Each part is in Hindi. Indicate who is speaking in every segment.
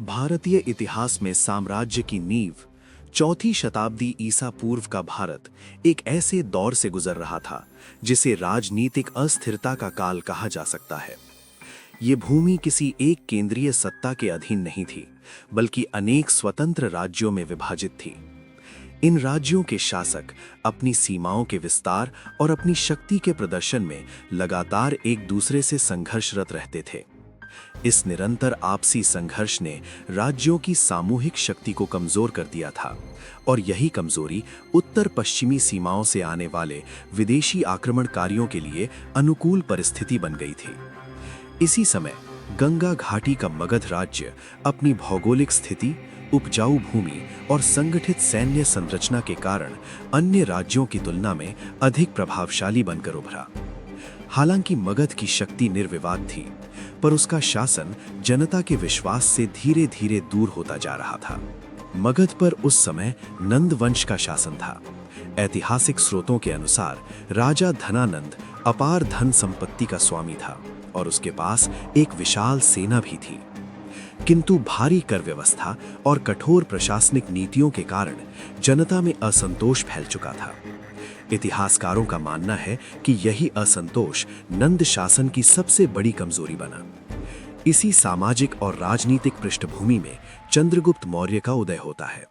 Speaker 1: भारतीय इतिहास में साम्राज्य की नींव चौथी शताब्दी ईसा पूर्व का भारत एक ऐसे दौर से गुजर रहा था जिसे राजनीतिक अस्थिरता का काल कहा जा सकता है। ये भूमि किसी एक केंद्रीय सत्ता के अधीन नहीं थी, बल्कि अनेक स्वतंत्र राज्यों में विभाजित थी। इन राज्यों के शासक अपनी सीमाओं के विस्तार और अपनी शक्ति के प्रदर्शन में लगातार एक दूसरे से संघर्षरत रहते थे। इस निरंतर आपसी संघर्ष ने राज्यों की सामूहिक शक्ति को कमजोर कर दिया था और यही कमजोरी उत्तर पश्चिमी सीमाओं से आने वाले विदेशी आक्रमणकारियों के लिए अनुकूल परिस्थिति बन गई थी। इसी समय गंगा घाटी का मगध राज्य अपनी भौगोलिक स्थिति, उपजाऊ भूमि और संगठित सैन्य संरचना के कारण अन्य राज्यों की तुलना में अधिक प्रभावशाली बनकर उभरा। हालांकि मगध की शक्ति निर्विवाद थी, पर उसका शासन जनता के विश्वास से धीरे धीरे दूर होता जा रहा था। मगध पर उस समय नंद वंश का शासन था। ऐतिहासिक स्रोतों के अनुसार राजा धनानंद अपार धन संपत्ति का स्वामी था और उसके पास एक विशाल सेना भी थी। किंतु भारी कर व्यवस्था और कठोर प्रशासनिक नीतियों के कारण जनता में असंतोष फैल चुका था। इतिहासकारों का मानना है कि यही असंतोष नंद शासन की सबसे बड़ी कमजोरी बना। इसी सामाजिक और राजनीतिक पृष्ठभूमि में चंद्रगुप्त मौर्य का उदय होता है।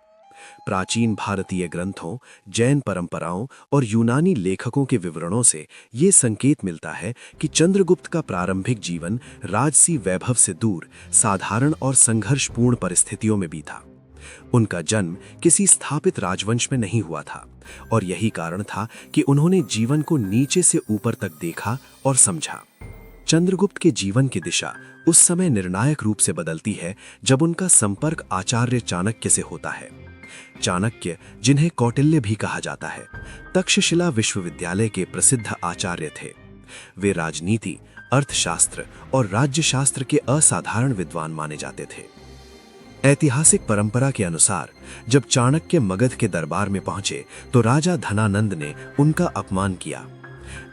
Speaker 1: प्राचीन भारतीय ग्रंथों, जैन परंपराओं और यूनानी लेखकों के विवरणों से ये संकेत मिलता है कि चंद्रगुप्त का प्रारंभिक जीवन राजसी वैभव से दूर साधारण और संघर्षपूर्ण परिस्थितियों में बीता। उनका जन्म किसी स्थापित राजवंश में नहीं हुआ था और यही कारण था कि उन्होंने जीवन को नीचे से ऊपर तक देखा और समझा। चंद्रगुप्त के जीवन की दिशा उस समय निर्णायक रूप से बदलती है जब उनका संपर्क आचार्य चाणक्य से होता है। चाणक्य, जिन्हें कौटिल्य भी कहा जाता है, तक्षशिला विश्वविद्यालय के प्रसिद्ध आचार्य थे। वे राजनीति, अर्थशास्त्र और राज्यशास्त्र के असाधारण विद्वान माने जाते थे। ऐतिहासिक परंपरा के अनुसार जब चाणक्य मगध के दरबार में पहुंचे तो राजा धनानंद ने उनका अपमान किया।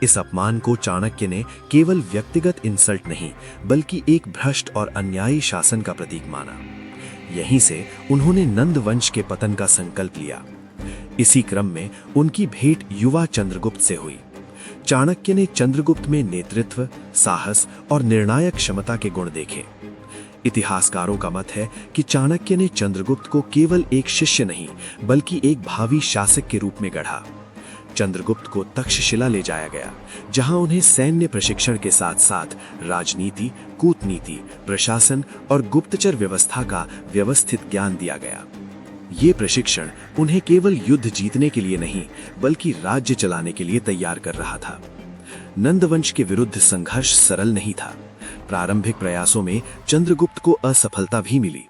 Speaker 1: इस अपमान को चाणक्य ने केवल व्यक्तिगत इंसल्ट नहीं, बल्कि एक भ्रष्ट और अन्यायी शासन का प्रतीक माना। यहीं से उन्होंने नंद वंश के पतन का संकल्प लिया। इसी क्रम में उनकी भेंट युवा चंद्रगुप्त से हुई। चाणक्य ने चंद्रगुप्त में नेतृत्व, साहस और निर्णायक क्षमता के गुण देखे। इतिहासकारों का मत है कि चाणक्य ने चंद्रगुप्त को केवल एक शिष्य नहीं, बल्कि एक भावी शासक के रूप में गढ़ा। चंद्रगुप्त को तक्षशिला ले जाया गया, जहां उन्हें सैन्य प्रशिक्षण के साथ साथ राजनीति, कूटनीति, प्रशासन और गुप्तचर व्यवस्था का व्यवस्थित ज्ञान दिया गया। ये प्रशिक्षण उन्हें केवल युद्ध जीतने के लिए नहीं, बल्कि राज्य चलाने के लिए तैयार कर रहा था। नंदवंश के विरुद्ध संघर्ष सरल नहीं था। प्रारंभिक प्रयासों में चंद्रगुप्त को असफलता भी मिली,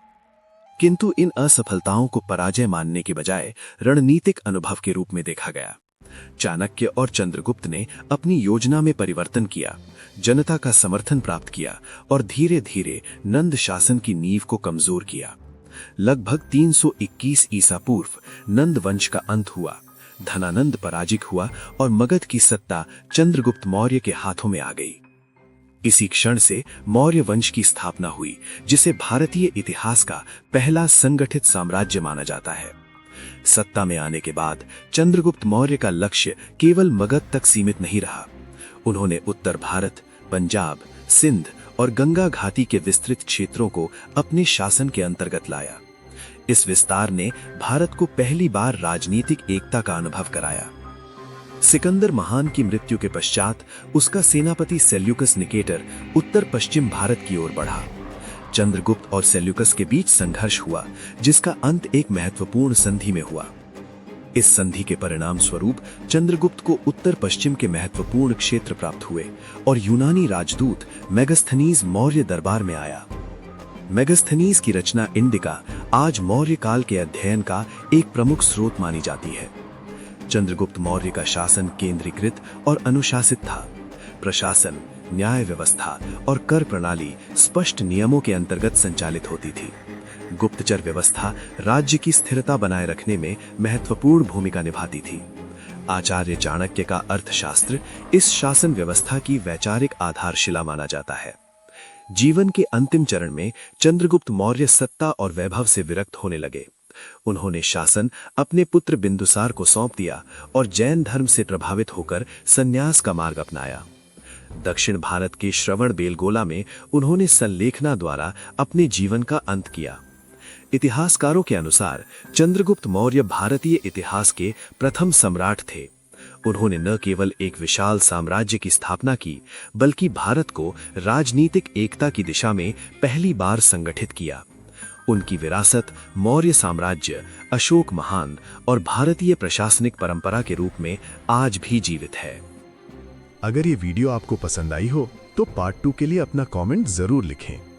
Speaker 1: किंतु इन असफलताओं को पराजय मानने के बजाय रणनीतिक अनुभव के रूप में देखा गया। चाणक्य और चंद्रगुप्त ने अपनी योजना में परिवर्तन किया, जनता का समर्थन प्राप्त किया और धीरे धीरे नंद शासन की नींव को कमजोर किया। लगभग 321 ईसा पूर्व नंद वंश का अंत हुआ, धनानंद पराजित हुआ और मगध की सत्ता चंद्रगुप्त मौर्य के हाथों में आ गई। इसी क्षण से मौर्य वंश की स्थापना हुई, जिसे भारतीय इतिहास का पहला संगठित साम्राज्य माना जाता है। सत्ता में आने के बाद चंद्रगुप्त मौर्य का लक्ष्य केवल मगध तक सीमित नहीं रहा। उन्होंने उत्तर भारत, पंजाब, सिंध और गंगा घाटी के विस्तृत क्षेत्रों को अपने शासन के अंतर्गत लाया। इस विस्तार ने भारत को पहली बार राजनीतिक एकता का अनुभव कराया। सिकंदर महान की मृत्यु के पश्चात उसका सेनापति सेल्यूकस निकेटर उत्तर पश्चिम भारत की ओर बढ़ा। चंद्रगुप्त और सेल्यूकस के बीच संघर्ष हुआ, जिसका अंत एक महत्वपूर्ण संधि में हुआ। इस संधि के परिणाम स्वरूप चंद्रगुप्त को उत्तर पश्चिम के महत्वपूर्ण क्षेत्र प्राप्त हुए और यूनानी राजदूत मेगास्थनीज मौर्य दरबार में आया। मेगास्थनीज की रचना इंडिका आज मौर्य काल के अध्ययन का एक प्रमुख स्रोत मानी जाती है। चंद्रगुप्त मौर्य का शासन केंद्रीकृत और अनुशासित था। प्रशासन, न्याय व्यवस्था और कर प्रणाली स्पष्ट नियमों के अंतर्गत संचालित होती थी। गुप्तचर व्यवस्था राज्य की स्थिरता बनाए रखने में महत्वपूर्ण भूमिका निभाती थी। आचार्य चाणक्य का अर्थशास्त्र इस शासन व्यवस्था की वैचारिक आधारशिला माना जाता है। जीवन के अंतिम चरण में चंद्रगुप्त मौर्य सत्ता और वैभव से विरक्त होने लगे। उन्होंने शासन अपने पुत्र बिंदुसार को सौंप दिया और जैन धर्म से प्रभावित होकर संन्यास का मार्ग अपनाया। दक्षिण भारत के श्रवण बेलगोला में उन्होंने संलेखना द्वारा अपने जीवन का अंत किया। इतिहासकारों के अनुसार चंद्रगुप्त मौर्य भारतीय इतिहास के प्रथम सम्राट थे। उन्होंने न केवल एक विशाल साम्राज्य की स्थापना की, बल्कि भारत को राजनीतिक एकता की दिशा में पहली बार संगठित किया। उनकी विरासत मौर्य साम्राज्य, अशोक महान और भारतीय प्रशासनिक परंपरा के रूप में आज भी जीवित है।
Speaker 2: अगर ये वीडियो आपको पसंद आई हो तो पार्ट 2 के लिए अपना कमेंट जरूर लिखें।